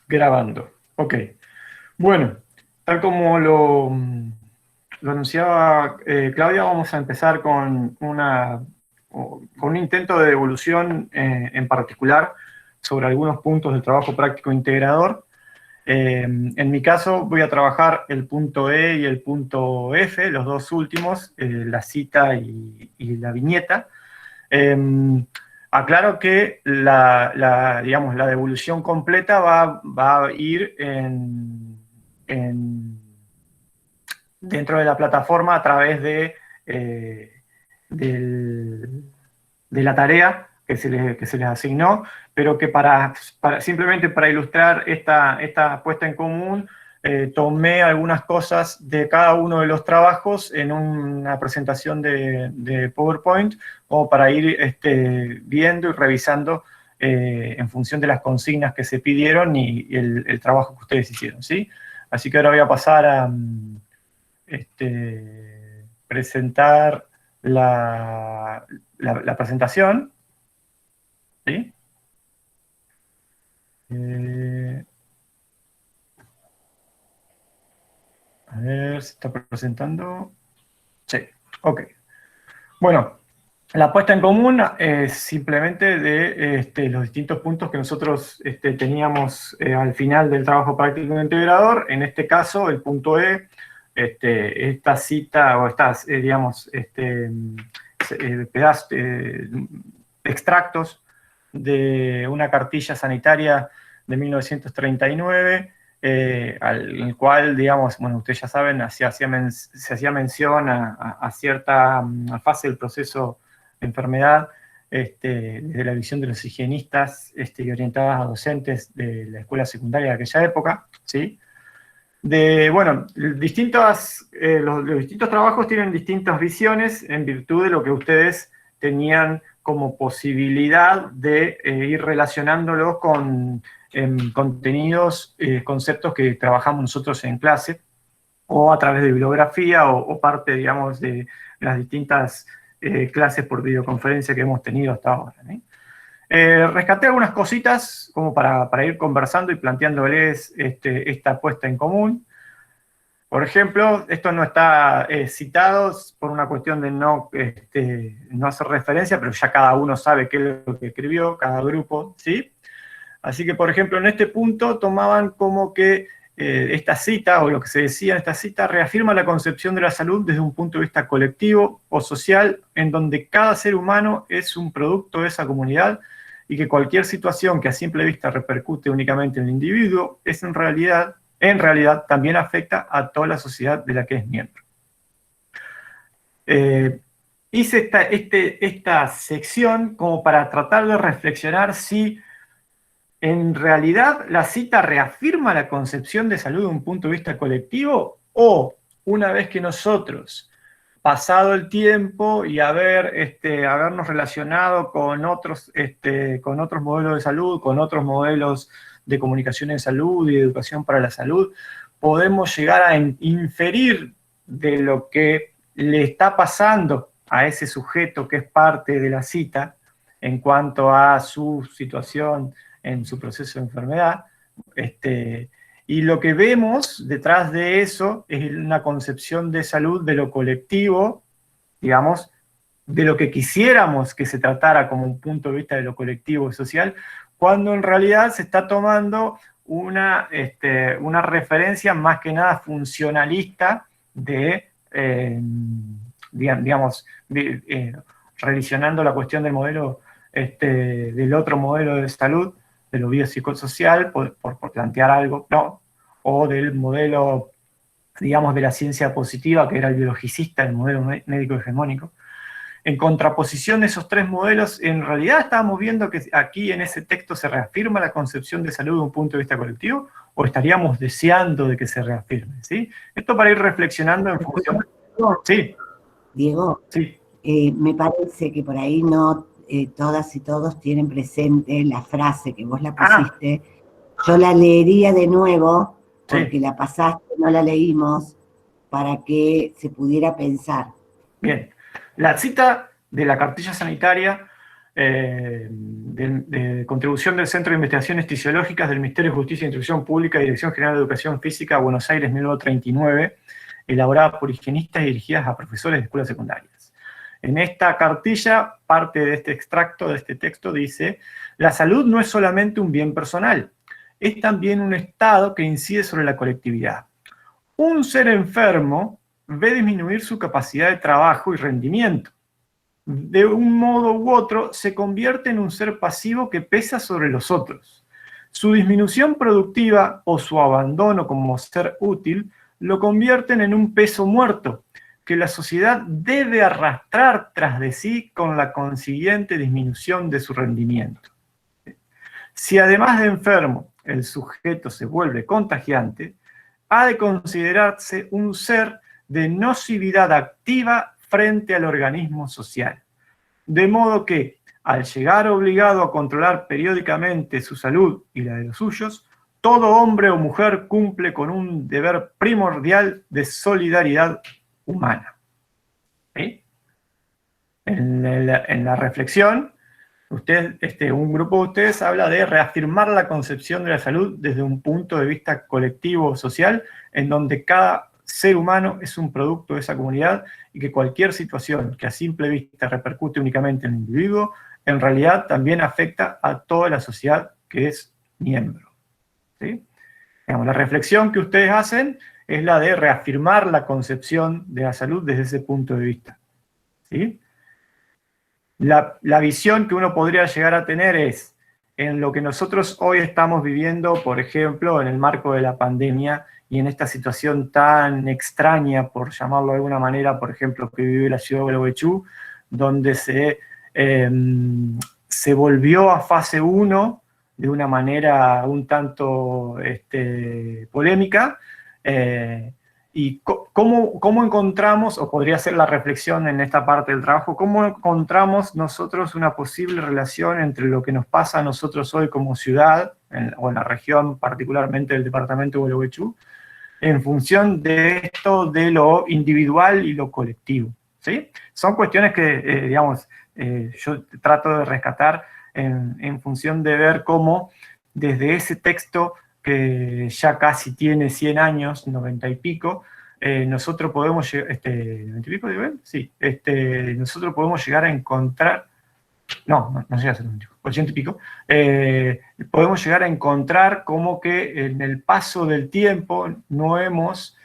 Grabando. Ok. Bueno, tal como lo anunciaba Claudia, vamos a empezar con con un intento de devolución en particular sobre algunos puntos del trabajo práctico integrador. En mi caso voy a trabajar el punto E y el punto F, los dos últimos, la cita y la viñeta. Eh, Aclaro que digamos, la devolución completa va a ir dentro de la plataforma a través del- de la tarea que se les asignó, pero que simplemente para ilustrar esta puesta en común, tomé algunas cosas de cada uno de los trabajos en una presentación de PowerPoint, como para ir viendo y revisando en función de las consignas que se pidieron y el trabajo que ustedes hicieron, ¿sí? Así que ahora voy a pasar a presentar la presentación, ¿sí? Eh, a ver, ¿se está presentando? Sí, ok. Bueno, la puesta en común es simplemente de los distintos puntos que nosotros teníamos al final del trabajo práctico integrador. En este caso, el punto E, esta cita o estas, digamos, pedazos, extractos de una cartilla sanitaria de 1939, al cual, digamos, bueno, ustedes ya saben, se hacía mención a cierta fase del proceso de enfermedad, desde la visión de los higienistas y orientadas a docentes de la escuela secundaria de aquella época, ¿sí? Bueno, los distintos trabajos tienen distintas visiones en virtud de lo que ustedes tenían como posibilidad de ir relacionándolos con contenidos, conceptos que trabajamos nosotros en clase, o a través de bibliografía, o parte, digamos, de las distintas clases por videoconferencia que hemos tenido hasta ahora, ¿no? Rescaté algunas cositas como para ir conversando y planteándoles esta puesta en común. Por ejemplo, esto no está citado por una cuestión de no hacer referencia, pero ya cada uno sabe qué es lo que escribió, cada grupo, ¿sí? Así que, por ejemplo, en este punto tomaban como que esta cita, o lo que se decía en esta cita, reafirma la concepción de la salud desde un punto de vista colectivo o social, en donde cada ser humano es un producto de esa comunidad y que cualquier situación que a simple vista repercute únicamente en el individuo es en realidad también afecta a toda la sociedad de la que es miembro. Hice esta sección como para tratar de reflexionar si en realidad la cita reafirma la concepción de salud de un punto de vista colectivo, o una vez que nosotros, pasado el tiempo y habernos relacionado con otros modelos de salud, con otros modelos de comunicación en salud y de educación para la salud, podemos llegar a inferir de lo que le está pasando a ese sujeto que es parte de la cita en cuanto a su situación en su proceso de enfermedad. Y lo que vemos detrás de eso es una concepción de salud de lo colectivo, digamos, de lo que quisiéramos que se tratara como un punto de vista de lo colectivo y social, cuando en realidad se está tomando una referencia más que nada funcionalista digamos, revisionando la cuestión del modelo, del otro modelo de salud, de lo biopsicosocial, por plantear algo, ¿no? O del modelo, digamos, de la ciencia positiva, que era el biologicista, el modelo médico hegemónico. En contraposición de esos tres modelos, en realidad estábamos viendo que aquí en ese texto se reafirma la concepción de salud de un punto de vista colectivo, o estaríamos deseando de que se reafirme, ¿sí? Esto para ir reflexionando en función... Sí, Diego, sí. Me parece que por ahí no todas y todos tienen presente la frase que vos la pusiste. Yo la leería de nuevo, porque la pasaste, no la leímos, para que se pudiera pensar. Bien, la cita de la cartilla sanitaria de contribución del Centro de Investigaciones Fisiológicas del Ministerio de Justicia e Instrucción Pública y Dirección General de Educación Física, Buenos Aires, 1939, elaborada por higienistas y dirigidas a profesores de escuelas secundarias. En esta cartilla, parte de este extracto, de este texto, dice: la salud no es solamente un bien personal, es también un estado que incide sobre la colectividad. Un ser enfermo ve disminuir su capacidad de trabajo y rendimiento. De un modo u otro, se convierte en un ser pasivo que pesa sobre los otros. Su disminución productiva o su abandono como ser útil lo convierten en un peso muerto que la sociedad debe arrastrar tras de sí con la consiguiente disminución de su rendimiento. Si además de enfermo el sujeto se vuelve contagiante, ha de considerarse un ser de nocividad activa frente al organismo social. De modo que, al llegar obligado a controlar periódicamente su salud y la de los suyos, todo hombre o mujer cumple con un deber primordial de solidaridad humana. ¿Sí? En la reflexión, un grupo de ustedes habla de reafirmar la concepción de la salud desde un punto de vista colectivo o social, en donde cada ser humano es un producto de esa comunidad y que cualquier situación que a simple vista repercute únicamente en el individuo, en realidad también afecta a toda la sociedad que es miembro. ¿Sí? Digamos, la reflexión que ustedes hacen es la de reafirmar la concepción de la salud desde ese punto de vista. ¿Sí? La visión que uno podría llegar a tener es, en lo que nosotros hoy estamos viviendo, por ejemplo, en el marco de la pandemia y en esta situación tan extraña, por llamarlo de alguna manera, por ejemplo, que vive la ciudad de Gualeguaychú, donde se volvió a fase 1 de una manera un tanto polémica, y cómo encontramos, o podría ser la reflexión en esta parte del trabajo, cómo encontramos nosotros una posible relación entre lo que nos pasa a nosotros hoy como ciudad, o en la región particularmente del departamento de Gualeguaychú, en función de esto de lo individual y lo colectivo. ¿Sí? Son cuestiones que, digamos, yo trato de rescatar en función de ver cómo desde ese texto que ya casi tiene 100 años, 90 y pico, nosotros podemos llegar, ¿90 y pico, digo? Sí, nosotros podemos llegar a encontrar, no llega a ser 90, 80 y pico, podemos llegar a encontrar como que en el paso del tiempo no hemos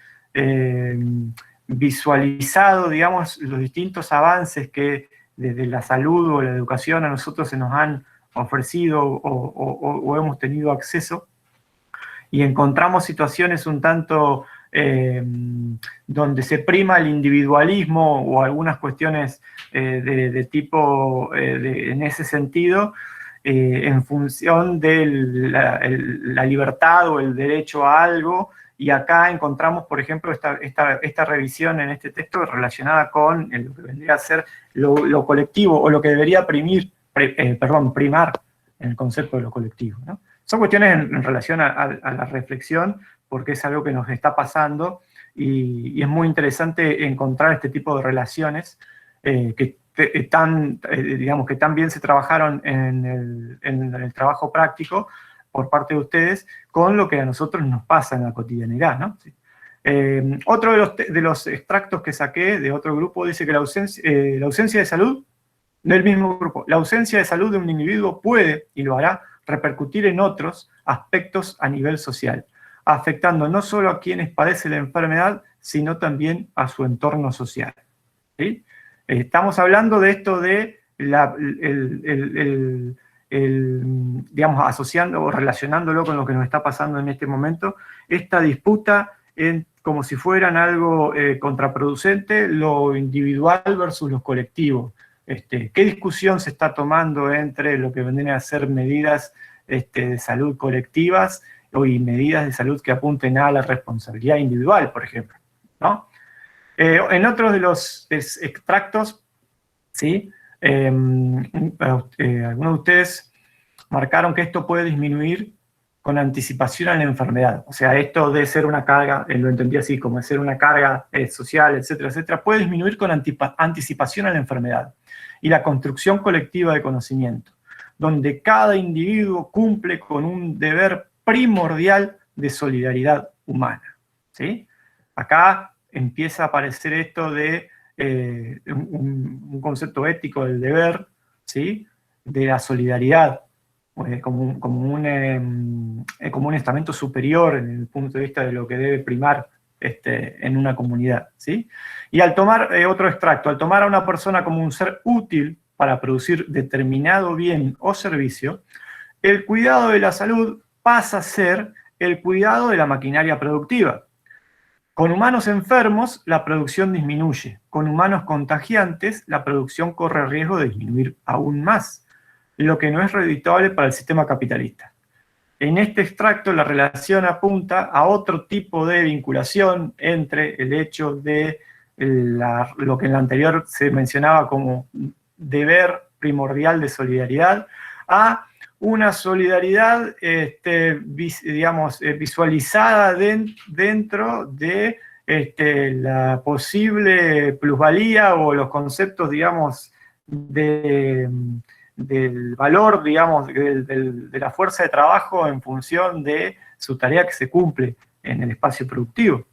visualizado, digamos, los distintos avances que desde la salud o la educación a nosotros se nos han ofrecido o hemos tenido acceso, y encontramos situaciones un tanto donde se prima el individualismo o algunas cuestiones de tipo en ese sentido, en función de la libertad o el derecho a algo, y acá encontramos, por ejemplo, esta revisión en este texto relacionada con lo que vendría a ser lo colectivo, o lo que debería primar en el concepto de lo colectivo, ¿no? Son cuestiones en relación a la reflexión, porque es algo que nos está pasando, y es muy interesante encontrar este tipo de relaciones que tan bien se trabajaron en el trabajo práctico por parte de ustedes con lo que a nosotros nos pasa en la cotidianidad, ¿no? Sí. Otro de los extractos que saqué de otro grupo dice que la ausencia de salud, del mismo grupo, la ausencia de salud de un individuo puede, y lo hará, repercutir en otros aspectos a nivel social, afectando no solo a quienes padecen la enfermedad, sino también a su entorno social. ¿Sí? Estamos hablando de esto de, digamos, asociando o relacionándolo con lo que nos está pasando en este momento, esta disputa como si fueran algo contraproducente, lo individual versus lo colectivo. ¿Qué discusión se está tomando entre lo que vendrían a ser medidas de salud colectivas y medidas de salud que apunten a la responsabilidad individual, por ejemplo, ¿no? En otros de los extractos, ¿sí? Algunos de ustedes marcaron que esto puede disminuir con anticipación a la enfermedad. O sea, esto de ser una carga, lo entendí así, como de ser una carga social, etcétera, etcétera, puede disminuir con anticipación a la enfermedad y la construcción colectiva de conocimiento, donde cada individuo cumple con un deber primordial de solidaridad humana. ¿Sí? Acá empieza a aparecer esto de un concepto ético del deber, ¿sí? De la solidaridad, como un estamento superior en el punto de vista de lo que debe primar en una comunidad, ¿sí? Y al tomar otro extracto, al tomar a una persona como un ser útil para producir determinado bien o servicio, el cuidado de la salud pasa a ser el cuidado de la maquinaria productiva. Con humanos enfermos, la producción disminuye. Con humanos contagiantes, la producción corre riesgo de disminuir aún más, lo que no es redituable para el sistema capitalista. En este extracto, la relación apunta a otro tipo de vinculación entre el hecho de lo que en la anterior se mencionaba como deber primordial de solidaridad, a una solidaridad, digamos, visualizada dentro de la posible plusvalía o los conceptos, digamos, del valor, digamos, de la fuerza de trabajo en función de su tarea que se cumple en el espacio productivo.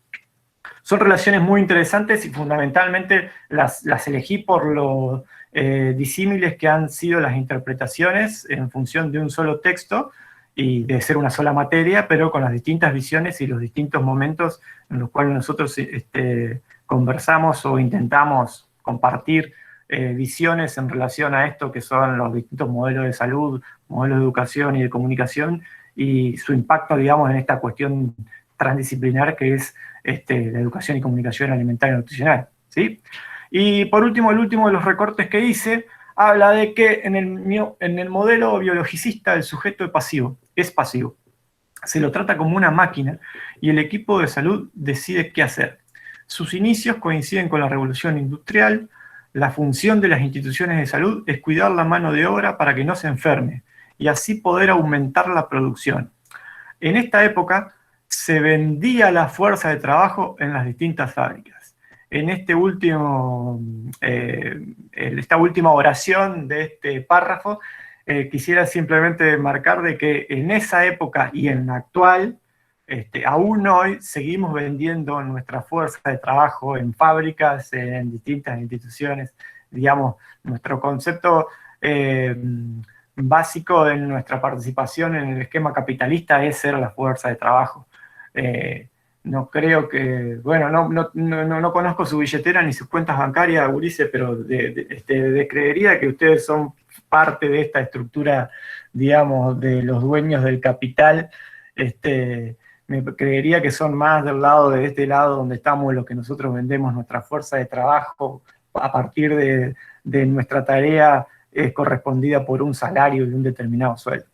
Son relaciones muy interesantes y fundamentalmente las elegí por lo disímiles que han sido las interpretaciones en función de un solo texto y de ser una sola materia, pero con las distintas visiones y los distintos momentos en los cuales nosotros conversamos o intentamos compartir visiones en relación a esto que son los distintos modelos de salud, modelos de educación y de comunicación y su impacto, digamos, en esta cuestión transdisciplinar que es la educación y comunicación alimentaria y nutricional, ¿sí? Y por último, el último de los recortes que hice habla de que en el modelo biologicista el sujeto es pasivo. Se lo trata como una máquina y el equipo de salud decide qué hacer. Sus inicios coinciden con la revolución industrial. La función de las instituciones de salud es cuidar la mano de obra para que no se enferme y así poder aumentar la producción. En esta época se vendía la fuerza de trabajo en las distintas fábricas. En esta última oración de este párrafo, quisiera simplemente marcar de que en esa época y en la actual, aún hoy seguimos vendiendo nuestra fuerza de trabajo en fábricas, en distintas instituciones. Digamos, nuestro concepto básico de nuestra participación en el esquema capitalista es ser la fuerza de trabajo. No creo que, bueno, no conozco su billetera ni sus cuentas bancarias, Ulises, pero creería que ustedes son parte de esta estructura, digamos, de los dueños del capital. Me creería que son más del lado de este lado donde estamos los que nosotros vendemos nuestra fuerza de trabajo a partir de nuestra tarea correspondida por un salario y un determinado sueldo.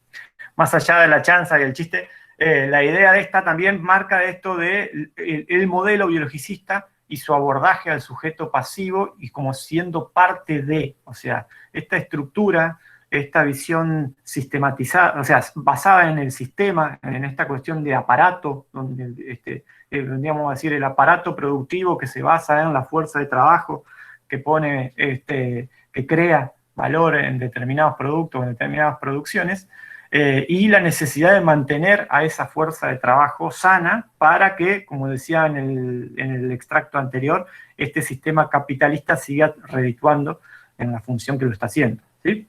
Más allá de la chanza y el chiste, la idea de esta también marca esto de el modelo biologicista y su abordaje al sujeto pasivo y como siendo parte de, o sea, esta estructura, esta visión sistematizada, o sea, basada en el sistema, en esta cuestión de aparato, donde tendríamos a decir el aparato productivo que se basa en la fuerza de trabajo, que pone, que crea valor en determinados productos, en determinadas producciones, y la necesidad de mantener a esa fuerza de trabajo sana para que, como decía en el extracto anterior, este sistema capitalista siga redituando en la función que lo está haciendo, ¿sí?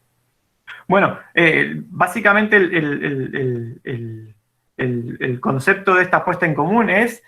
Bueno, básicamente el concepto de esta puesta en común es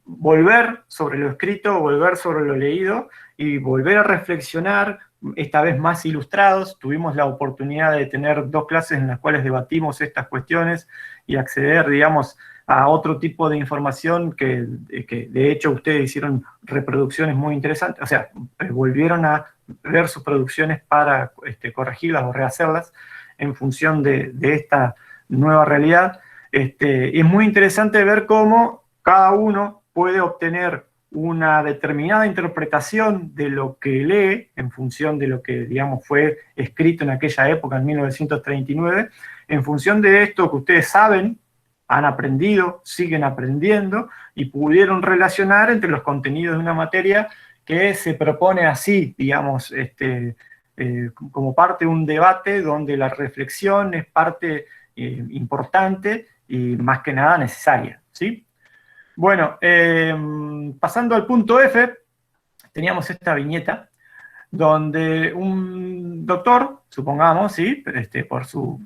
volver sobre lo escrito, volver sobre lo leído y volver a reflexionar, esta vez más ilustrados. Tuvimos la oportunidad de tener 2 clases en las cuales debatimos estas cuestiones y acceder, digamos, a otro tipo de información que de hecho ustedes hicieron reproducciones muy interesantes, o sea, volvieron a ver sus producciones para corregirlas o rehacerlas en función de esta nueva realidad. Es muy interesante ver cómo cada uno puede obtener una determinada interpretación de lo que lee en función de lo que, digamos, fue escrito en aquella época, en 1939, en función de esto que ustedes saben han aprendido, siguen aprendiendo y pudieron relacionar entre los contenidos de una materia que se propone así, digamos, como parte de un debate donde la reflexión es parte importante y más que nada necesaria, ¿sí? Bueno, pasando al punto F, teníamos esta viñeta donde un doctor, supongamos, ¿sí? Por su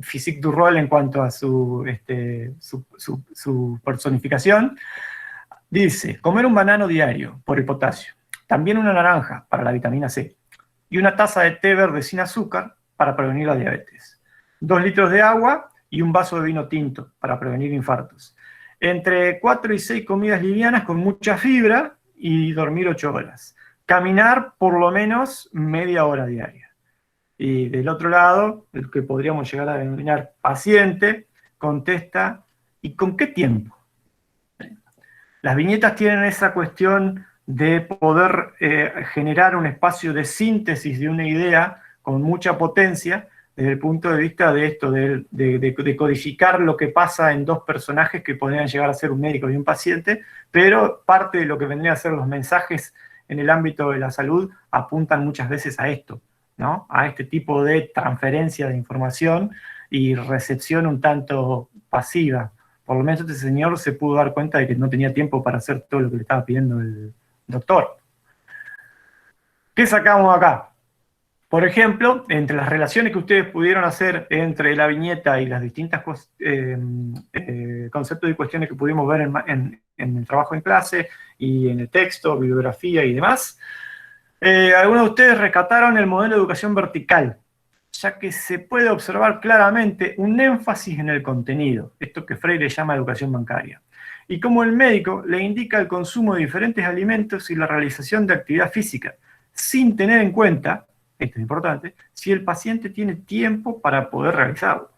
physique du rôle en cuanto a su personificación, dice: comer un banano diario por el potasio, también una naranja para la vitamina C, y una taza de té verde sin azúcar para prevenir la diabetes, 2 litros de agua y un vaso de vino tinto para prevenir infartos, entre 4 y 6 comidas livianas con mucha fibra y dormir 8 horas. Caminar por lo menos media hora diaria. Y del otro lado, el que podríamos llegar a denominar paciente, contesta: ¿y con qué tiempo? Las viñetas tienen esa cuestión de poder generar un espacio de síntesis de una idea con mucha potencia, desde el punto de vista de esto, de codificar lo que pasa en dos personajes que podrían llegar a ser un médico y un paciente, pero parte de lo que vendrían a ser los mensajes en el ámbito de la salud apuntan muchas veces a esto, ¿no? A este tipo de transferencia de información y recepción un tanto pasiva. Por lo menos este señor se pudo dar cuenta de que no tenía tiempo para hacer todo lo que le estaba pidiendo el doctor. ¿Qué sacamos acá? Por ejemplo, entre las relaciones que ustedes pudieron hacer entre la viñeta y las distintas conceptos y cuestiones que pudimos ver en el trabajo en clase y en el texto, bibliografía y demás, algunos de ustedes rescataron el modelo de educación vertical, ya que se puede observar claramente un énfasis en el contenido, esto que Freire llama educación bancaria, y cómo el médico le indica el consumo de diferentes alimentos y la realización de actividad física, sin tener en cuenta, esto es importante, si el paciente tiene tiempo para poder realizarlo.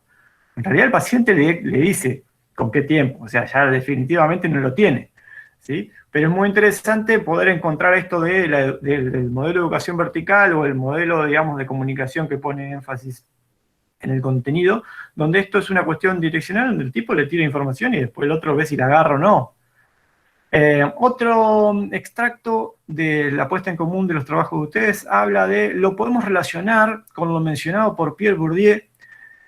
En realidad el paciente le dice con qué tiempo, o sea, ya definitivamente no lo tiene, ¿sí? Pero es muy interesante poder encontrar esto del modelo de educación vertical o el modelo, digamos, de comunicación que pone énfasis en el contenido, donde esto es una cuestión direccional, donde el tipo le tira información y después el otro ve si la agarra o no. Otro extracto de la puesta en común de los trabajos de ustedes habla de: lo podemos relacionar con lo mencionado por Pierre Bourdieu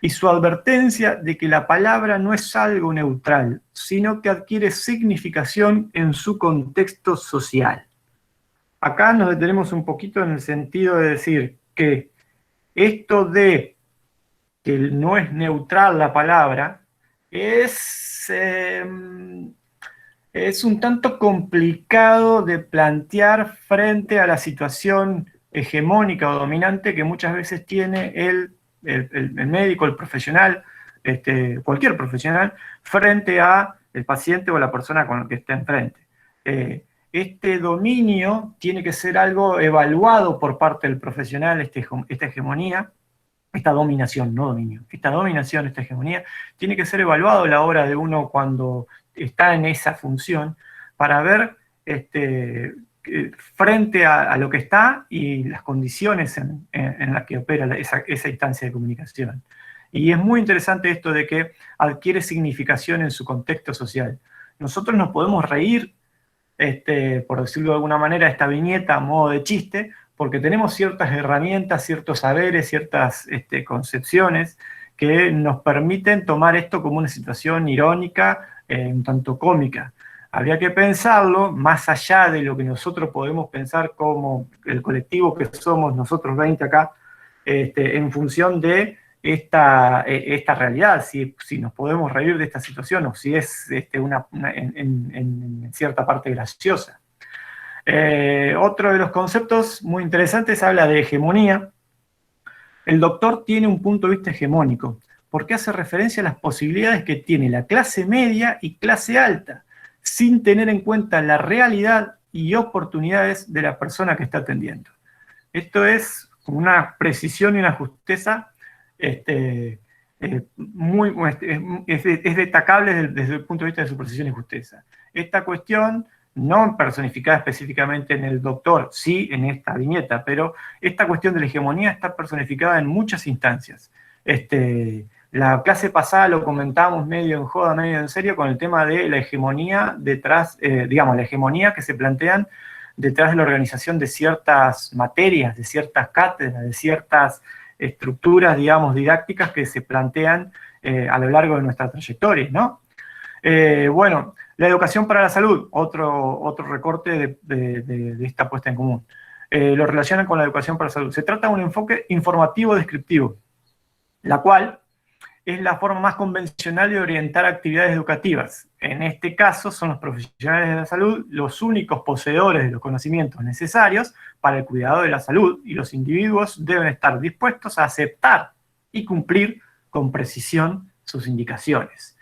y su advertencia de que la palabra no es algo neutral, sino que adquiere significación en su contexto social. Acá nos detenemos un poquito en el sentido de decir que esto de que no es neutral la palabra es un tanto complicado de plantear frente a la situación hegemónica o dominante que muchas veces tiene el médico, el profesional, cualquier profesional, frente a el paciente o la persona con la que está enfrente. Este dominio tiene que ser algo evaluado por parte del profesional, esta hegemonía, esta dominación, no dominio, esta dominación, esta hegemonía, tiene que ser evaluado a la hora de uno cuando está en esa función para ver frente a lo que está y las condiciones en las que opera esa instancia de comunicación. Y es muy interesante esto de que adquiere significación en su contexto social. Nosotros nos podemos reír, por decirlo de alguna manera, esta viñeta a modo de chiste, porque tenemos ciertas herramientas, ciertos saberes, ciertas concepciones que nos permiten tomar esto como una situación irónica, un tanto cómica. Habría que pensarlo más allá de lo que nosotros podemos pensar como el colectivo que somos nosotros 20 acá, en función de esta realidad, si nos podemos reír de esta situación o si es en cierta parte graciosa. Otro de los conceptos muy interesantes habla de hegemonía. El doctor tiene un punto de vista hegemónico, porque hace referencia a las posibilidades que tiene la clase media y clase alta, sin tener en cuenta la realidad y oportunidades de la persona que está atendiendo. Esto es una precisión y una justeza es destacable desde el punto de vista de su precisión y justeza. Esta cuestión, no personificada específicamente en el doctor, sí en esta viñeta, pero esta cuestión de la hegemonía está personificada en muchas instancias. La clase pasada lo comentábamos medio en joda, medio en serio, con el tema de la hegemonía detrás, digamos, la hegemonía que se plantean detrás de la organización de ciertas materias, de ciertas cátedras, de ciertas estructuras, digamos, didácticas que se plantean a lo largo de nuestra trayectoria, ¿no? Bueno, la educación para la salud, otro recorte de esta puesta en común. Lo relacionan con la educación para la salud. Se trata de un enfoque informativo descriptivo, la cual es la forma más convencional de orientar actividades educativas. En este caso, son los profesionales de la salud los únicos poseedores de los conocimientos necesarios para el cuidado de la salud, y los individuos deben estar dispuestos a aceptar y cumplir con precisión sus indicaciones.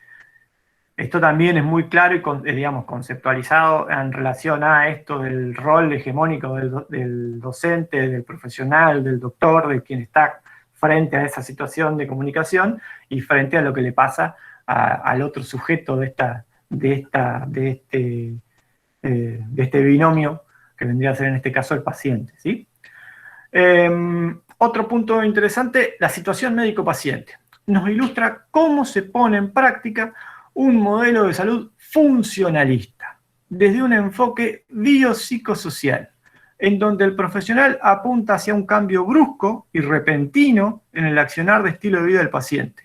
Esto también es muy claro y, digamos, conceptualizado en relación a esto del rol hegemónico del docente, del profesional, del doctor, de quien está frente a esa situación de comunicación y frente a lo que le pasa al otro sujeto de este binomio, que vendría a ser en este caso el paciente, ¿sí? Otro punto interesante, la situación médico-paciente. Nos ilustra cómo se pone en práctica un modelo de salud funcionalista, desde un enfoque biopsicosocial, en donde el profesional apunta hacia un cambio brusco y repentino en el accionar de estilo de vida del paciente,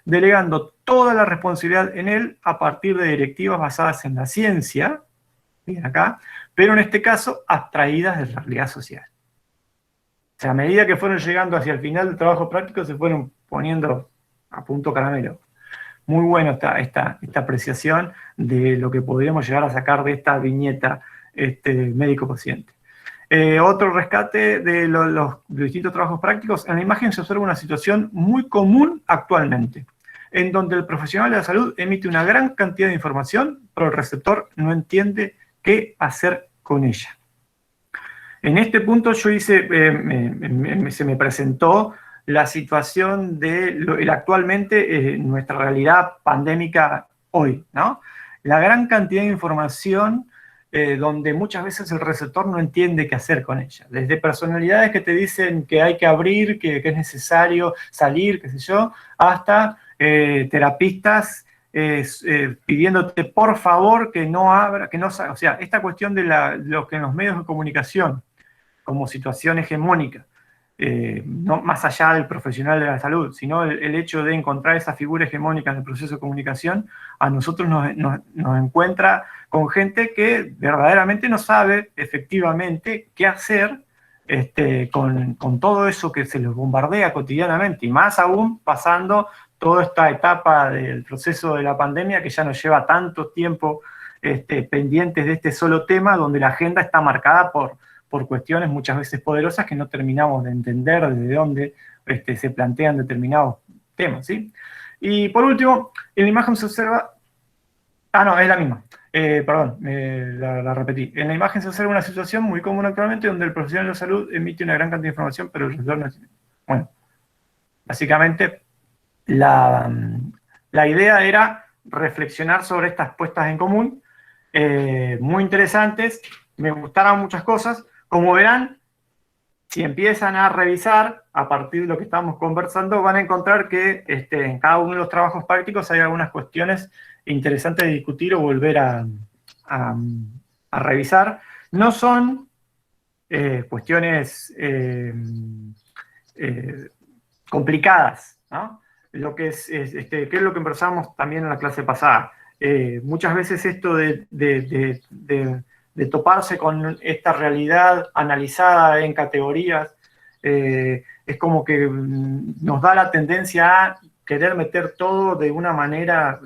delegando toda la responsabilidad en él a partir de directivas basadas en la ciencia, bien acá, pero en este caso abstraídas de la realidad social. O sea, a medida que fueron llegando hacia el final del trabajo práctico, se fueron poniendo a punto caramelo. Muy bueno esta apreciación de lo que podríamos llegar a sacar de esta viñeta médico-paciente. Otro rescate de los distintos trabajos prácticos. En la imagen se observa una situación muy común actualmente, en donde el profesional de la salud emite una gran cantidad de información, pero el receptor no entiende qué hacer con ella. En este punto yo hice, se me presentó la situación de actualmente nuestra realidad pandémica hoy, ¿no? La gran cantidad de información donde muchas veces el receptor no entiende qué hacer con ella. Desde personalidades que te dicen que hay que abrir, que es necesario salir, qué sé yo, hasta terapistas pidiéndote por favor que no abra, que no salga. O sea, esta cuestión de lo que en los medios de comunicación, como situación hegemónica, no más allá del profesional de la salud, sino el hecho de encontrar esa figura hegemónica en el proceso de comunicación, a nosotros nos encuentra con gente que verdaderamente no sabe efectivamente qué hacer con todo eso que se les bombardea cotidianamente, y más aún pasando toda esta etapa del proceso de la pandemia que ya nos lleva tanto tiempo pendientes de este solo tema, donde la agenda está marcada por cuestiones muchas veces poderosas que no terminamos de entender desde dónde se plantean determinados temas, ¿sí? Y por último, en la imagen se observa... Ah, no, es la misma. Perdón, la repetí. En la imagen se observa una situación muy común actualmente donde el profesional de la salud emite una gran cantidad de información, pero el receptor no tiene. Bueno, básicamente la idea era reflexionar sobre estas puestas en común, muy interesantes, me gustaron muchas cosas. Como verán, si empiezan a revisar a partir de lo que estamos conversando, van a encontrar que en cada uno de los trabajos prácticos hay algunas cuestiones interesantes de discutir o volver a revisar. No son cuestiones complicadas, ¿no? Lo que ¿qué es lo que conversamos también en la clase pasada? Muchas veces esto de toparse con esta realidad analizada en categorías, es como que nos da la tendencia a querer meter todo de una manera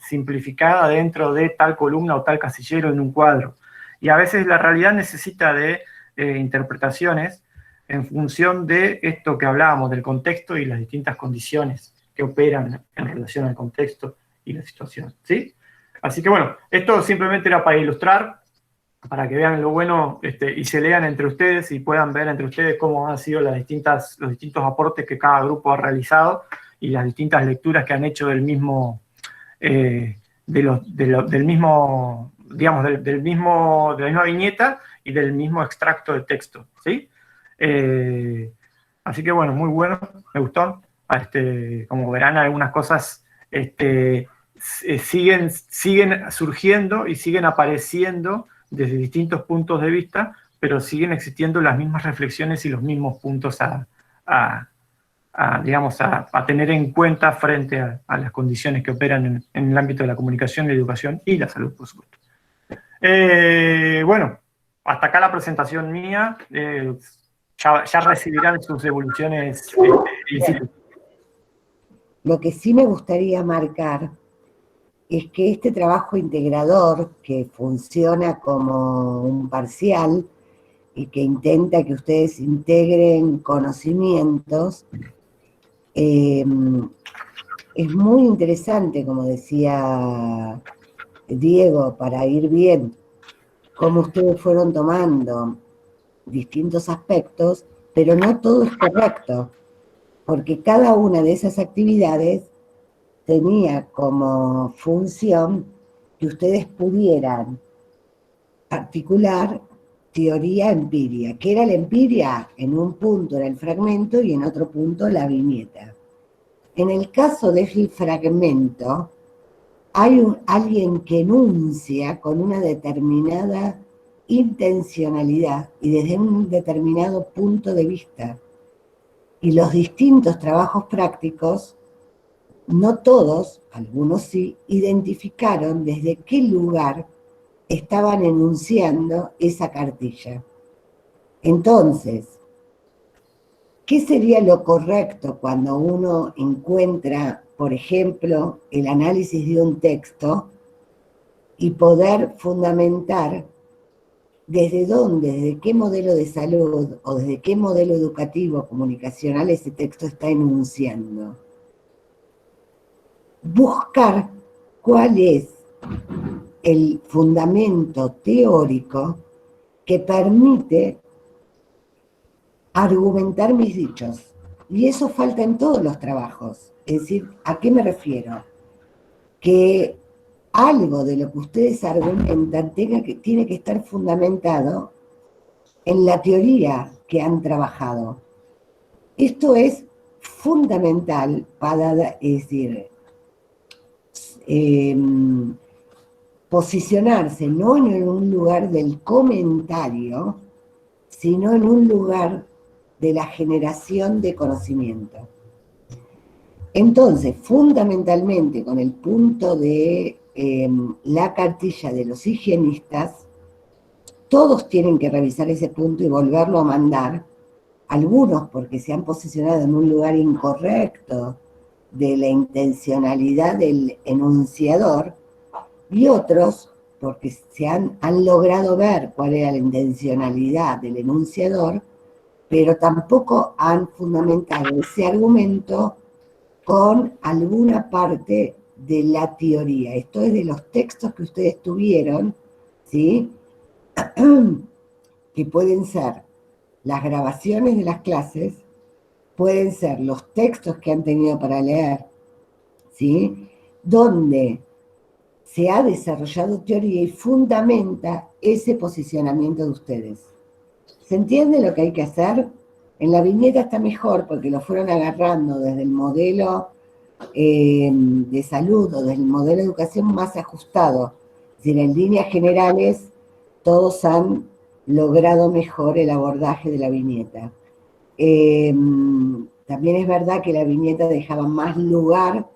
simplificada dentro de tal columna o tal casillero en un cuadro. Y a veces la realidad necesita de interpretaciones en función de esto que hablábamos, del contexto y las distintas condiciones que operan en relación al contexto y la situación, ¿sí? Así que bueno, esto simplemente era para ilustrar, para que vean lo bueno y se lean entre ustedes y puedan ver entre ustedes cómo han sido los distintos aportes que cada grupo ha realizado y las distintas lecturas que han hecho del mismo, de la misma viñeta y del mismo extracto de texto, ¿sí? Así que bueno, muy bueno, me gustó. como verán, algunas cosas siguen surgiendo y siguen apareciendo desde distintos puntos de vista, pero siguen existiendo las mismas reflexiones y los mismos puntos digamos, a tener en cuenta frente a las condiciones que operan en el ámbito de la comunicación, la educación y la salud, por supuesto. Bueno, hasta acá la presentación mía. Ya recibirán sus devoluciones. Lo que sí me gustaría marcar es que este trabajo integrador, que funciona como un parcial y que intenta que ustedes integren conocimientos, es muy interesante, como decía Diego, para ir bien cómo ustedes fueron tomando distintos aspectos, pero no todo es correcto, porque cada una de esas actividades tenía como función que ustedes pudieran articular teoría empiria. ¿Qué era la empiria? En un punto era el fragmento y en otro punto la viñeta. En el caso del fragmento, hay alguien que enuncia con una determinada intencionalidad y desde un determinado punto de vista. Y los distintos trabajos prácticos, no todos, algunos sí, identificaron desde qué lugar estaban enunciando esa cartilla. Entonces, ¿qué sería lo correcto cuando uno encuentra, por ejemplo, el análisis de un texto y poder fundamentar desde dónde, desde qué modelo de salud o desde qué modelo educativo comunicacional ese texto está enunciando? Buscar cuál es el fundamento teórico que permite argumentar mis dichos. Y eso falta en todos los trabajos. Es decir, ¿a qué me refiero? Que algo de lo que ustedes argumentan tiene que estar fundamentado en la teoría que han trabajado. Esto es fundamental para, es decir, posicionarse no en un lugar del comentario, sino en un lugar de la generación de conocimiento. Entonces, fundamentalmente, con el punto de la cartilla de los higienistas, todos tienen que revisar ese punto y volverlo a mandar, algunos porque se han posicionado en un lugar incorrecto de la intencionalidad del enunciador, y otros porque han logrado ver cuál era la intencionalidad del enunciador, pero tampoco han fundamentado ese argumento con alguna parte de la teoría. Esto es de los textos que ustedes tuvieron, ¿sí? Que pueden ser las grabaciones de las clases, pueden ser los textos que han tenido para leer, ¿sí? Donde se ha desarrollado teoría y fundamenta ese posicionamiento de ustedes. ¿Se entiende lo que hay que hacer? En la viñeta está mejor porque lo fueron agarrando desde el modelo de salud o desde el modelo de educación más ajustado. Es decir, en líneas generales todos han logrado mejor el abordaje de la viñeta. También es verdad que la viñeta dejaba más lugar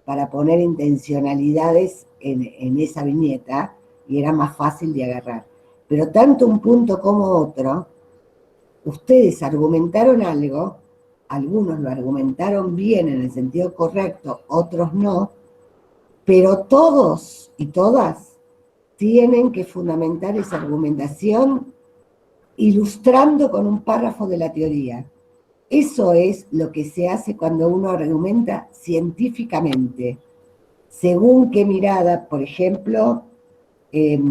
para poner intencionalidades en esa viñeta y era más fácil de agarrar. Pero tanto un punto como otro, ustedes argumentaron algo, algunos lo argumentaron bien en el sentido correcto, otros no, pero todos y todas tienen que fundamentar esa argumentación ilustrando con un párrafo de la teoría. Eso es lo que se hace cuando uno argumenta científicamente. Según qué mirada, por ejemplo, hay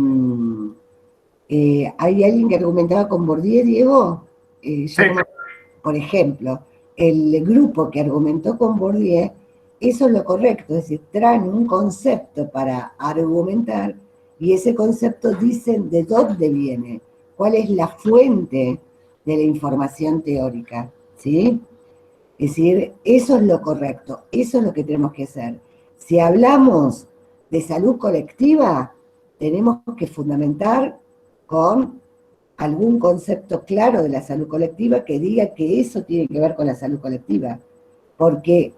alguien que argumentaba con Bourdieu, Diego. Sí. Por ejemplo, el grupo que argumentó con Bourdieu, eso es lo correcto, es decir, traen un concepto para argumentar y ese concepto dicen de dónde viene, cuál es la fuente de la información teórica, ¿sí? Es decir, eso es lo correcto, eso es lo que tenemos que hacer. Si hablamos de salud colectiva, tenemos que fundamentar con algún concepto claro de la salud colectiva que diga que eso tiene que ver con la salud colectiva. Porque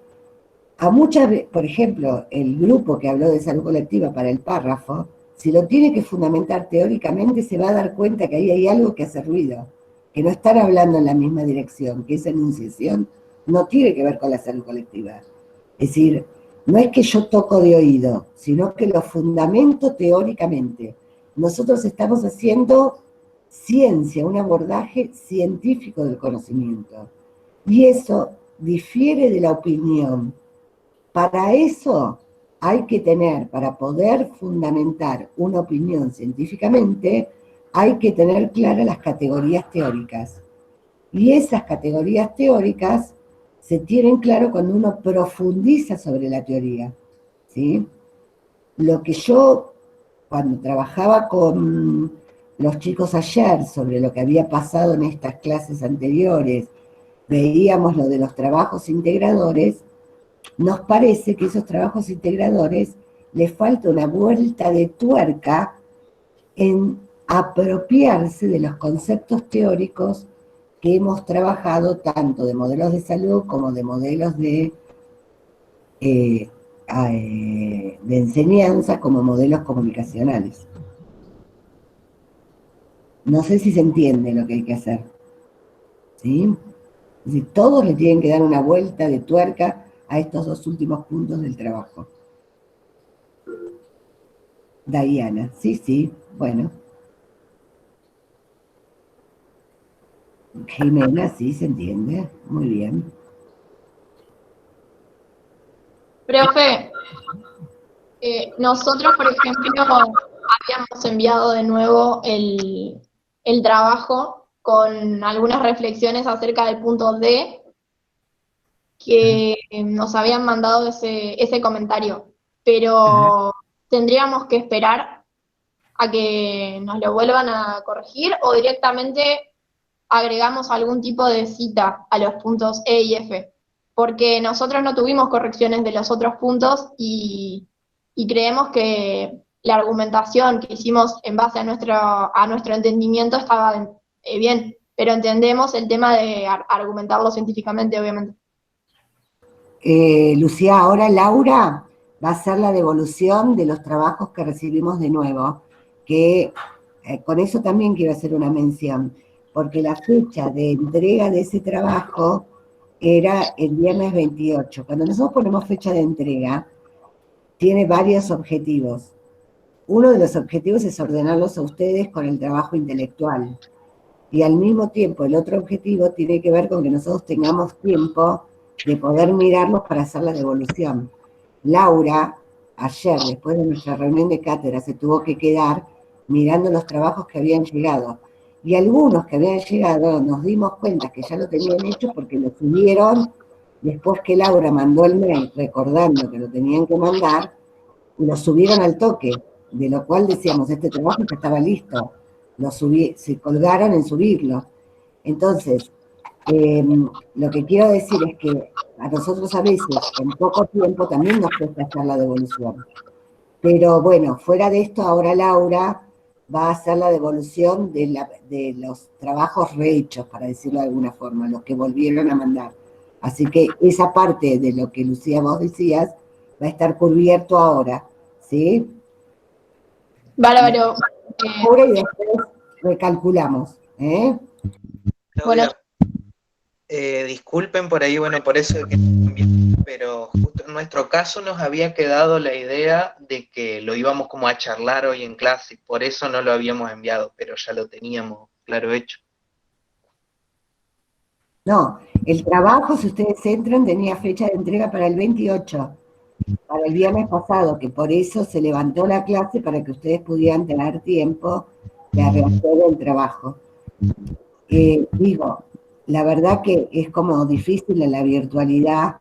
a muchas veces, por ejemplo, el grupo que habló de salud colectiva para el párrafo, si lo tiene que fundamentar teóricamente, se va a dar cuenta que ahí hay algo que hace ruido, que no están hablando en la misma dirección, que esa enunciación no tiene que ver con la salud colectiva. Es decir, no es que yo toco de oído, sino que lo fundamento teóricamente. Nosotros estamos haciendo ciencia, un abordaje científico del conocimiento. Y eso difiere de la opinión. Para eso hay que tener, para poder fundamentar una opinión científicamente, hay que tener claras las categorías teóricas. Y esas categorías teóricas se tienen claro cuando uno profundiza sobre la teoría, ¿sí? Lo que yo, cuando trabajaba con los chicos ayer sobre lo que había pasado en estas clases anteriores, veíamos lo de los trabajos integradores, nos parece que esos trabajos integradores les falta una vuelta de tuerca en apropiarse de los conceptos teóricos que hemos trabajado tanto de modelos de salud como de modelos de enseñanza como modelos comunicacionales. No sé si se entiende lo que hay que hacer, ¿sí? Es decir, todos le tienen que dar una vuelta de tuerca a estos dos últimos puntos del trabajo. Diana, sí, bueno. Jimena, sí, se entiende, muy bien. Profe, nosotros, por ejemplo, habíamos enviado de nuevo el trabajo con algunas reflexiones acerca del punto D que nos habían mandado ese comentario, pero tendríamos que esperar a que nos lo vuelvan a corregir o directamente agregamos algún tipo de cita a los puntos E y F, porque nosotros no tuvimos correcciones de los otros puntos y creemos que la argumentación que hicimos en base a nuestro entendimiento estaba bien, pero entendemos el tema de argumentarlo científicamente, obviamente. Lucía, ahora Laura va a hacer la devolución de los trabajos que recibimos de nuevo, que con eso también quiero hacer una mención, porque la fecha de entrega de ese trabajo era el viernes 28. Cuando nosotros ponemos fecha de entrega, tiene varios objetivos. Uno de los objetivos es ordenarlos a ustedes con el trabajo intelectual. Y al mismo tiempo, el otro objetivo tiene que ver con que nosotros tengamos tiempo de poder mirarlos para hacer la devolución. Laura, ayer, después de nuestra reunión de cátedra, se tuvo que quedar mirando los trabajos que habían llegado. Y algunos que habían llegado nos dimos cuenta que ya lo tenían hecho porque lo subieron después que Laura mandó el mail recordando que lo tenían que mandar, y lo subieron al toque, de lo cual decíamos, este trabajo ya estaba listo. Se colgaron en subirlo. Entonces, lo que quiero decir es que a nosotros a veces, en poco tiempo, también nos cuesta hacer la devolución. Pero bueno, fuera de esto, ahora Laura va a hacer la devolución de los trabajos rehechos, para decirlo de alguna forma, los que volvieron a mandar. Así que esa parte de lo que Lucía vos decías va a estar cubierto ahora, ¿sí? Bárbaro. Ahora y después recalculamos, ¿eh? Bueno. Disculpen por ahí, bueno, por eso que pero justo en nuestro caso nos había quedado la idea de que lo íbamos como a charlar hoy en clase, por eso no lo habíamos enviado, pero ya lo teníamos claro hecho. No, el trabajo, si ustedes entran, tenía fecha de entrega para el 28, para el viernes pasado, que por eso se levantó la clase para que ustedes pudieran tener tiempo de rehacer el trabajo. Digo, la verdad que es como difícil en la virtualidad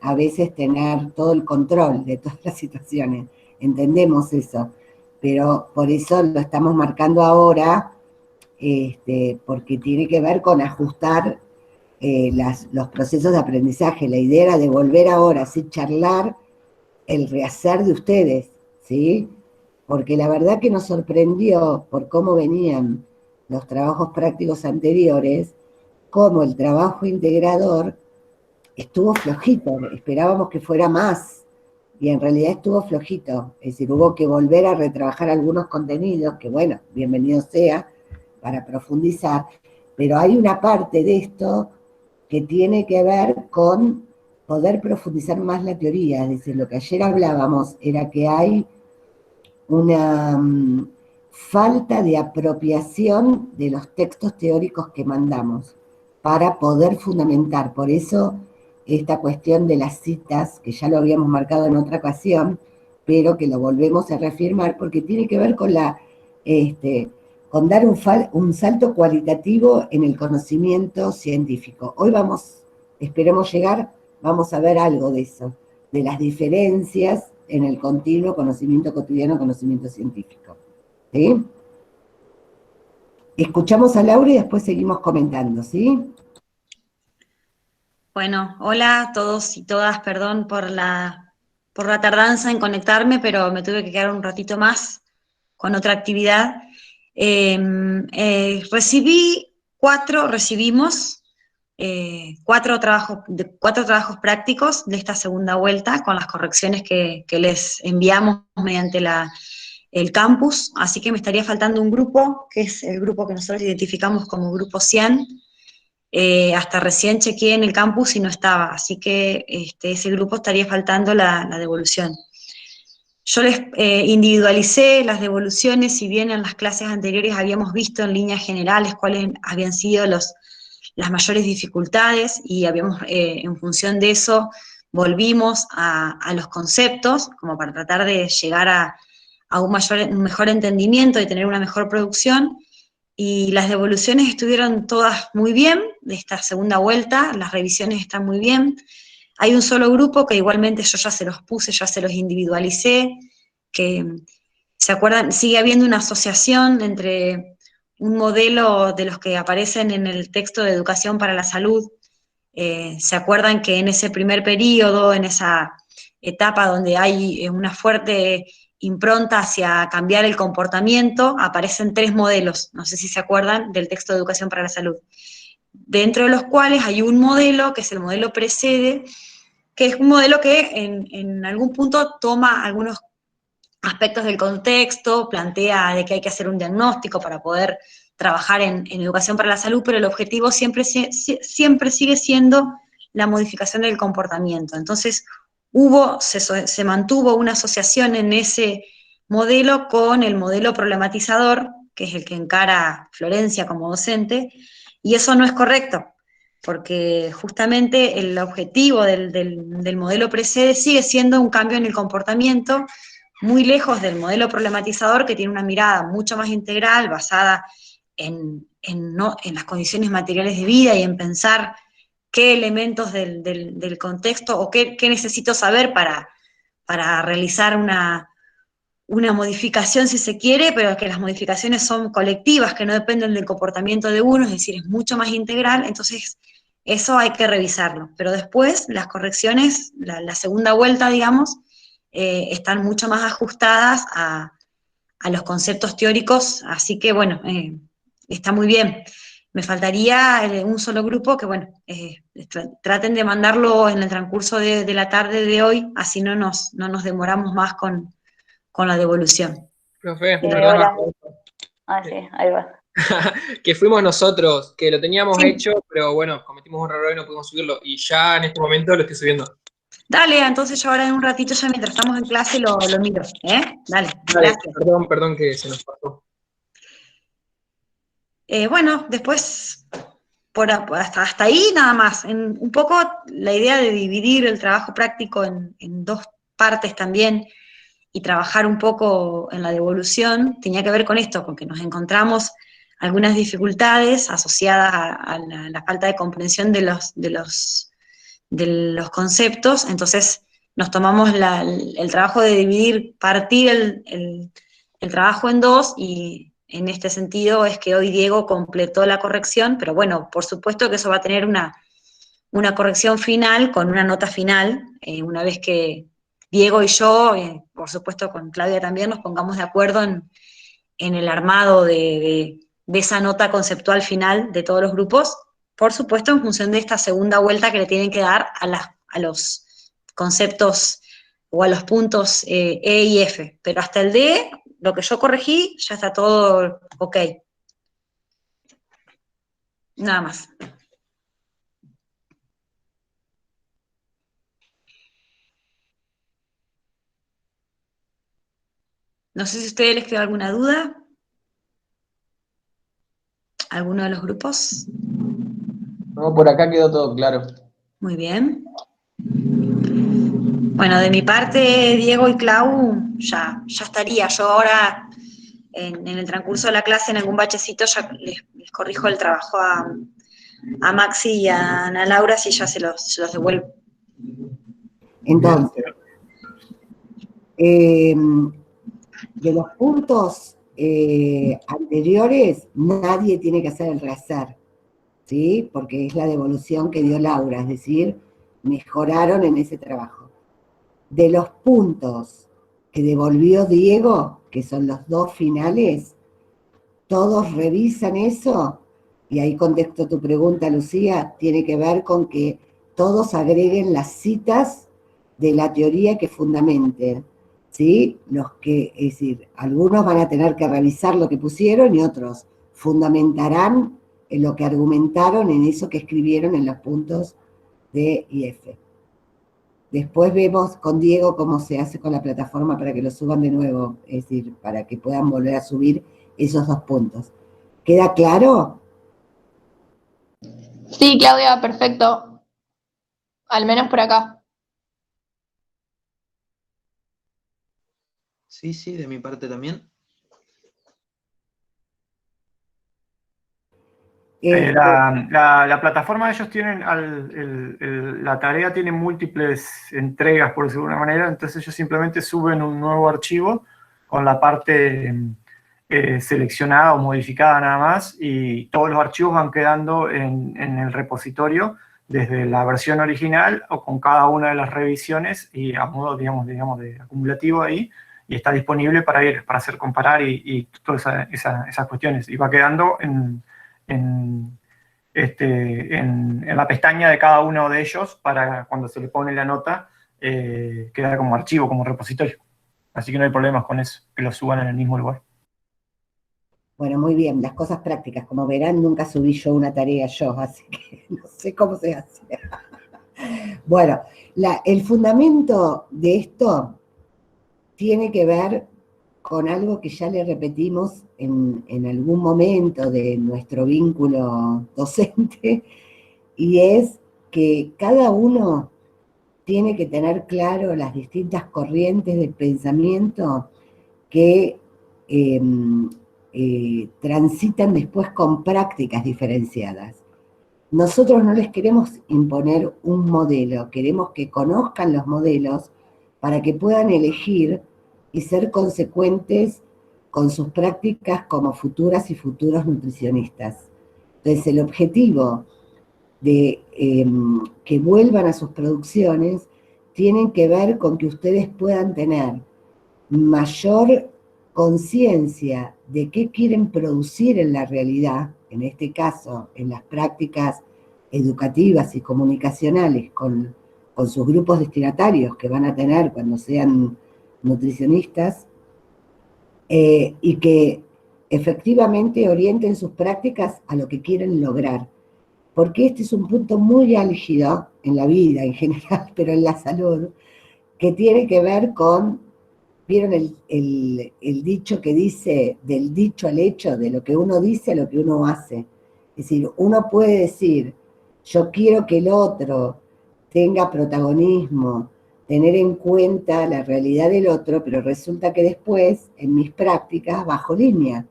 a veces tener todo el control de todas las situaciones, entendemos eso, pero por eso lo estamos marcando ahora, porque tiene que ver con ajustar los procesos de aprendizaje. La idea era de volver ahora, así charlar el rehacer de ustedes, ¿sí? Porque la verdad que nos sorprendió por cómo venían los trabajos prácticos anteriores, cómo el trabajo integrador estuvo flojito, esperábamos que fuera más, y en realidad estuvo flojito, es decir, hubo que volver a retrabajar algunos contenidos, que bueno, bienvenido sea, para profundizar, pero hay una parte de esto que tiene que ver con poder profundizar más la teoría, es decir, lo que ayer hablábamos era que hay una falta de apropiación de los textos teóricos que mandamos para poder fundamentar. Por eso esta cuestión de las citas, que ya lo habíamos marcado en otra ocasión, pero que lo volvemos a reafirmar, porque tiene que ver con con dar un salto cualitativo en el conocimiento científico. Hoy esperemos llegar, vamos a ver algo de eso, de las diferencias en el continuo conocimiento cotidiano, conocimiento científico. ¿Sí? Escuchamos a Laura y después seguimos comentando, ¿sí? Bueno, hola a todos y todas, perdón por la tardanza en conectarme, pero me tuve que quedar un ratito más con otra actividad. Recibimos cuatro trabajos prácticos de esta segunda vuelta, con las correcciones que les enviamos mediante el campus, así que me estaría faltando un grupo, que es el grupo que nosotros identificamos como grupo CIAN. Hasta recién chequeé en el campus y no estaba, así que ese grupo estaría faltando la devolución. Yo les individualicé las devoluciones, si bien en las clases anteriores habíamos visto en líneas generales cuáles habían sido las mayores dificultades, y en función de eso volvimos a los conceptos, como para tratar de llegar a un mejor entendimiento y tener una mejor producción. Y las devoluciones estuvieron todas muy bien de esta segunda vuelta, las revisiones están muy bien. Hay un solo grupo que igualmente yo ya se los puse, ya se los individualicé, que, ¿se acuerdan? Sigue habiendo una asociación entre un modelo de los que aparecen en el texto de Educación para la Salud. ¿Se acuerdan que en ese primer periodo, en esa etapa donde hay una fuerte impronta hacia cambiar el comportamiento, aparecen 3 modelos, no sé si se acuerdan, del texto de Educación para la Salud, dentro de los cuales hay un modelo, que es el modelo Precede, que es un modelo que en algún punto toma algunos aspectos del contexto, plantea de que hay que hacer un diagnóstico para poder trabajar en educación para la salud, pero el objetivo siempre sigue siendo la modificación del comportamiento. Entonces, se mantuvo una asociación en ese modelo con el modelo problematizador, que es el que encara Florencia como docente, y eso no es correcto, porque justamente el objetivo del modelo Precede sigue siendo un cambio en el comportamiento, muy lejos del modelo problematizador, que tiene una mirada mucho más integral, basada en las condiciones materiales de vida y en pensar qué elementos del contexto o qué necesito saber para realizar una modificación, si se quiere, pero que las modificaciones son colectivas, que no dependen del comportamiento de uno, es decir, es mucho más integral. Entonces eso hay que revisarlo. Pero después las correcciones, la segunda vuelta, digamos, están mucho más ajustadas a los conceptos teóricos, así que bueno, está muy bien. Me faltaría un solo grupo que, bueno, traten de mandarlo en el transcurso de la tarde de hoy, así no nos demoramos más con la devolución. Profe, perdona. Sí, ahí va. Que fuimos nosotros, que lo teníamos hecho, pero bueno, cometimos un error y no pudimos subirlo, y ya en este momento lo estoy subiendo. Dale, entonces yo ahora en un ratito, ya mientras estamos en clase, lo miro, ¿eh? Dale, gracias. Perdón que se nos pasó. Bueno, después, hasta ahí nada más. Un poco la idea de dividir el trabajo práctico en 2 partes también, y trabajar un poco en la devolución, tenía que ver con esto, con que nos encontramos algunas dificultades asociadas a la falta de comprensión de los conceptos. Entonces nos tomamos el trabajo de partir el trabajo en 2, y en este sentido es que hoy Diego completó la corrección, pero bueno, por supuesto que eso va a tener una corrección final con una nota final, una vez que Diego y yo, por supuesto con Claudia también, nos pongamos de acuerdo en el armado de esa nota conceptual final de todos los grupos, por supuesto en función de esta segunda vuelta que le tienen que dar a los conceptos o a los puntos E y F, pero hasta el D, lo que yo corregí, ya está todo ok. Nada más. No sé si a ustedes les quedó alguna duda. ¿Alguno de los grupos? No, por acá quedó todo claro. Muy bien. Bueno, de mi parte, Diego y Clau, ya estaría. Yo ahora, en el transcurso de la clase, en algún bachecito, ya les corrijo el trabajo a Maxi y a Ana Laura, si ya se los devuelvo. Entonces, de los puntos anteriores, nadie tiene que hacer el rehacer, ¿sí? Porque es la devolución que dio Laura, es decir, mejoraron en ese trabajo. De los puntos que devolvió Diego, que son los dos finales, todos revisan eso, y ahí contesto tu pregunta, Lucía, tiene que ver con que todos agreguen las citas de la teoría que fundamenten, ¿sí? Es decir, algunos van a tener que revisar lo que pusieron y otros fundamentarán en lo que argumentaron en eso que escribieron en los puntos D y F. Después vemos con Diego cómo se hace con la plataforma para que lo suban de nuevo, es decir, para que puedan volver a subir esos dos puntos. ¿Queda claro? Sí, Claudia, perfecto. Al menos por acá. Sí, sí, de mi parte también. La plataforma de ellos tienen, la tarea tiene múltiples entregas, por decirlo de alguna manera, entonces ellos simplemente suben un nuevo archivo con la parte seleccionada o modificada nada más, y todos los archivos van quedando en el repositorio desde la versión original o con cada una de las revisiones y a modo, digamos de acumulativo ahí, y está disponible para hacer comparar y todas esas cuestiones, y va quedando en la pestaña de cada uno de ellos para cuando se le pone la nota, queda como archivo, como repositorio. Así que no hay problemas con eso, que lo suban en el mismo lugar. Bueno, muy bien, las cosas prácticas. Como verán, nunca subí yo una tarea yo, así que no sé cómo se hace. Bueno, el fundamento de esto tiene que ver con algo que ya le repetimos en algún momento de nuestro vínculo docente, y es que cada uno tiene que tener claro las distintas corrientes de pensamiento que transitan después con prácticas diferenciadas. Nosotros no les queremos imponer un modelo, queremos que conozcan los modelos para que puedan elegir y ser consecuentes con sus prácticas como futuras y futuros nutricionistas. Entonces, el objetivo de que vuelvan a sus producciones tienen que ver con que ustedes puedan tener mayor conciencia de qué quieren producir en la realidad, en este caso, en las prácticas educativas y comunicacionales con sus grupos destinatarios que van a tener cuando sean nutricionistas, y que efectivamente orienten sus prácticas a lo que quieren lograr. Porque este es un punto muy álgido en la vida en general, pero en la salud, que tiene que ver con, ¿vieron el dicho que dice, del dicho al hecho, de lo que uno dice a lo que uno hace? Es decir, uno puede decir, yo quiero que el otro tenga protagonismo, tener en cuenta la realidad del otro, pero resulta que después, en mis prácticas, bajo línea.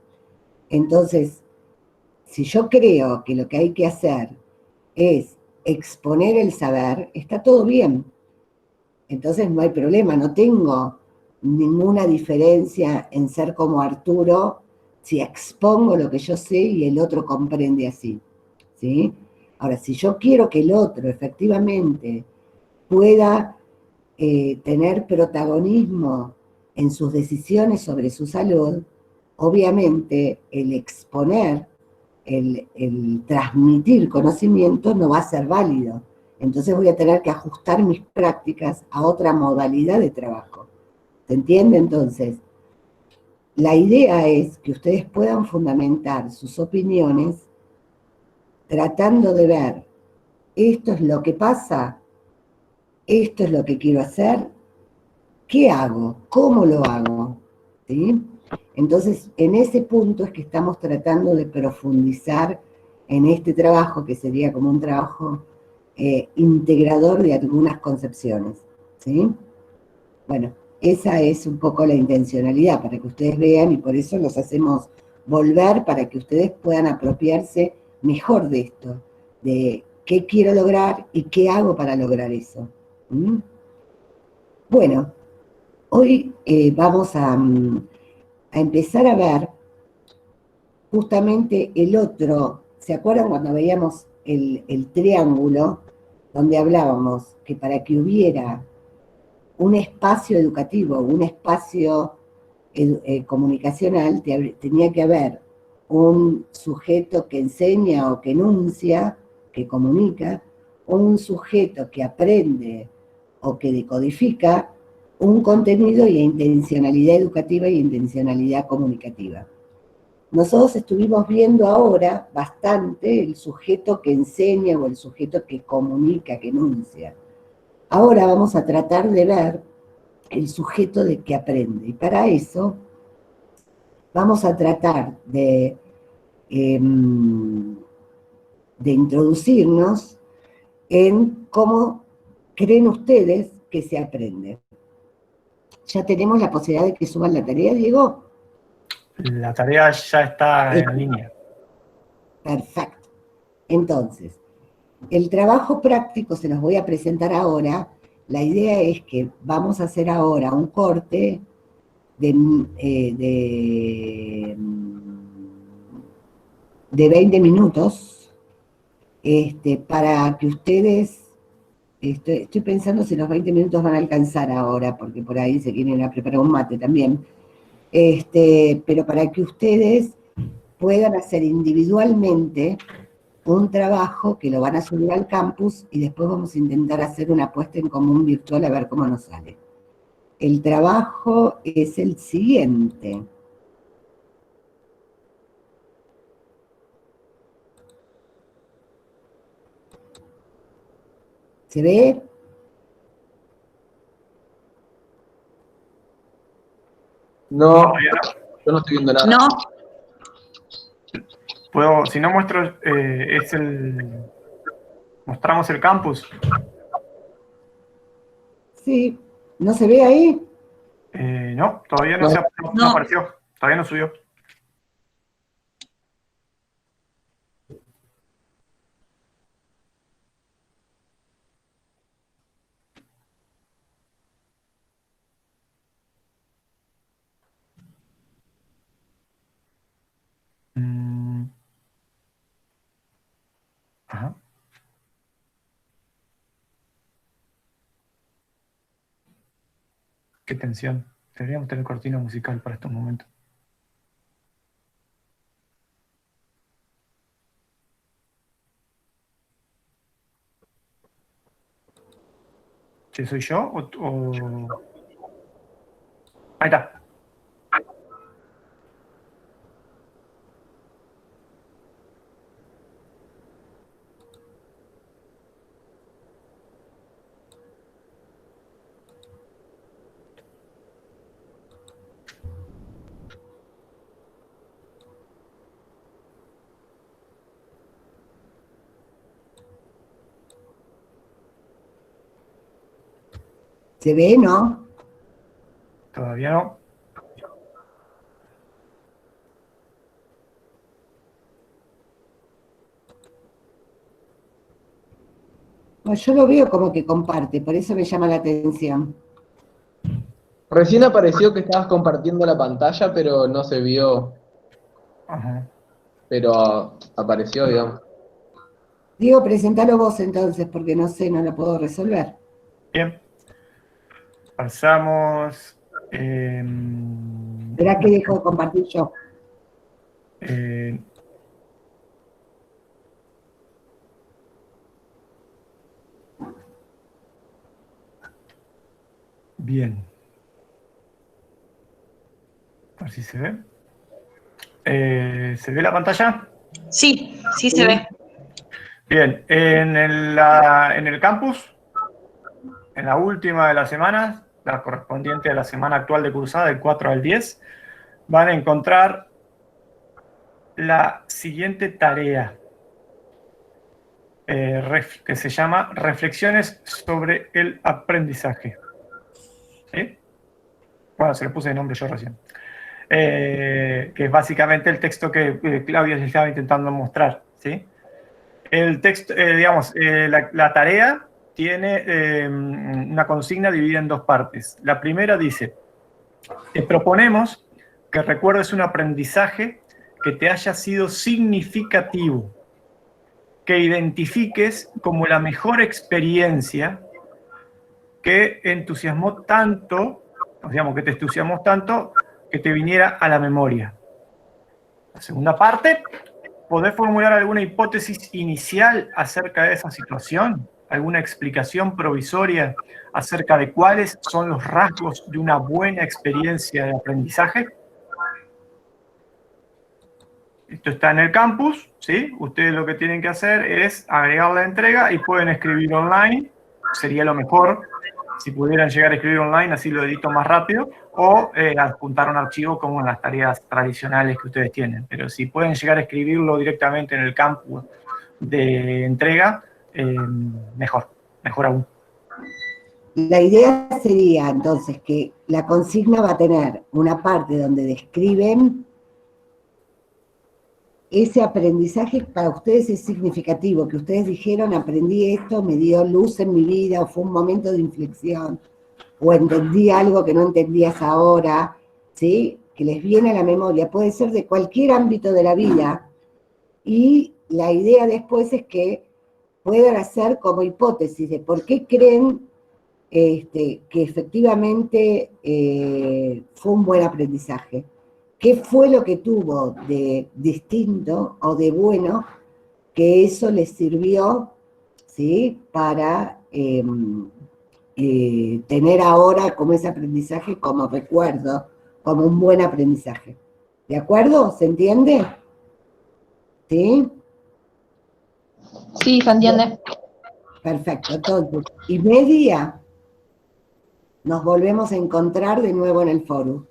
Entonces, si yo creo que lo que hay que hacer es exponer el saber, está todo bien. Entonces no hay problema, no tengo ninguna diferencia en ser como Arturo si expongo lo que yo sé y el otro comprende así, ¿sí? Ahora, si yo quiero que el otro efectivamente pueda tener protagonismo en sus decisiones sobre su salud, obviamente el exponer, el transmitir conocimiento no va a ser válido. Entonces voy a tener que ajustar mis prácticas a otra modalidad de trabajo. ¿Se entiende entonces? La idea es que ustedes puedan fundamentar sus opiniones tratando de ver, esto es lo que pasa, esto es lo que quiero hacer, ¿qué hago? ¿Cómo lo hago? ¿Sí? Entonces, en ese punto es que estamos tratando de profundizar en este trabajo, que sería como un trabajo integrador de algunas concepciones. ¿Sí? Bueno, esa es un poco la intencionalidad, para que ustedes vean, y por eso los hacemos volver, para que ustedes puedan apropiarse mejor de esto, de qué quiero lograr y qué hago para lograr eso. ¿Mm? Bueno, hoy vamos a empezar a ver justamente el otro. ¿Se acuerdan cuando veíamos el triángulo, donde hablábamos que para que hubiera un espacio educativo, un espacio comunicacional, tenía que haber un sujeto que enseña o que enuncia, que comunica, un sujeto que aprende o que decodifica un contenido y intencionalidad educativa y intencionalidad comunicativa. Nosotros estuvimos viendo ahora bastante el sujeto que enseña o el sujeto que comunica, que enuncia. Ahora vamos a tratar de ver el sujeto de que aprende. Y para eso vamos a tratar de introducirnos en cómo creen ustedes que se aprende. ¿Ya tenemos la posibilidad de que suban la tarea, Diego? La tarea ya está en línea. Perfecto. Entonces, el trabajo práctico se los voy a presentar ahora. La idea es que vamos a hacer ahora un corte de 20 minutos para que ustedes, estoy pensando si los 20 minutos van a alcanzar ahora, porque por ahí se quieren ir a preparar un mate también, pero para que ustedes puedan hacer individualmente un trabajo que lo van a subir al campus y después vamos a intentar hacer una puesta en común virtual a ver cómo nos sale. El trabajo es el siguiente. ¿Se ve? No, yo no estoy viendo nada. No, Puedo, si no muestro, mostramos el campus. Sí. ¿No se ve ahí? No, todavía no, no apareció, todavía no subió. Ajá. Qué tensión. Deberíamos tener cortina musical para estos momentos. ¿Que soy yo o...? Ahí está. ¿Se ve, no? Todavía no. Bueno, yo lo veo como que comparte, por eso me llama la atención. Recién apareció que estabas compartiendo la pantalla, pero no se vio. Ajá. Pero apareció, digamos. Diego, presentalo vos entonces, porque no sé, no lo puedo resolver. Bien. Pasamos. Verá que dejo de compartir yo. Bien. A ver si se ve. ¿Se ve la pantalla? Sí, sí se ve. Bien. En el campus, en la última de las semanas, la correspondiente a la semana actual de cursada, del 4 al 10, van a encontrar la siguiente tarea, que se llama Reflexiones sobre el aprendizaje. ¿Sí? Bueno, se le puse de nombre yo recién. Que es básicamente el texto que Claudia les estaba intentando mostrar. ¿Sí? El texto, la tarea tiene una consigna dividida en dos partes. La primera dice: te proponemos que recuerdes un aprendizaje que te haya sido significativo, que identifiques como la mejor experiencia que entusiasmó tanto, digamos, que te entusiasmó tanto que te viniera a la memoria. La segunda parte: ¿podés formular alguna hipótesis inicial acerca de esa situación? ¿Alguna explicación provisoria acerca de cuáles son los rasgos de una buena experiencia de aprendizaje? Esto está en el campus, ¿sí? Ustedes lo que tienen que hacer es agregar la entrega y pueden escribir online, sería lo mejor. Si pudieran llegar a escribir online, así lo edito más rápido, o adjuntar un archivo como en las tareas tradicionales que ustedes tienen. Pero si pueden llegar a escribirlo directamente en el campus de entrega, mejor aún. La idea sería entonces que la consigna va a tener una parte donde describen ese aprendizaje para ustedes es significativo, que ustedes dijeron, aprendí esto, me dio luz en mi vida, o fue un momento de inflexión, o entendí algo que no entendías ahora, ¿sí? Que les viene a la memoria, puede ser de cualquier ámbito de la vida, y la idea después es que puedan hacer como hipótesis de por qué creen que efectivamente fue un buen aprendizaje. ¿Qué fue lo que tuvo de distinto o de bueno que eso les sirvió, ¿sí? Para tener ahora como ese aprendizaje como recuerdo, como un buen aprendizaje. ¿De acuerdo? ¿Se entiende? ¿Sí? Sí, se entiende. Perfecto. Entonces, y media nos volvemos a encontrar de nuevo en el foro.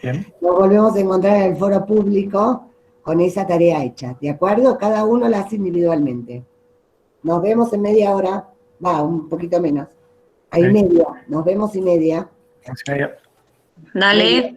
Bien. Nos volvemos a encontrar en el foro público con esa tarea hecha, ¿de acuerdo? Cada uno la hace individualmente. Nos vemos en media hora, un poquito menos. Ahí Sí. media, nos vemos y media. Dale. Media.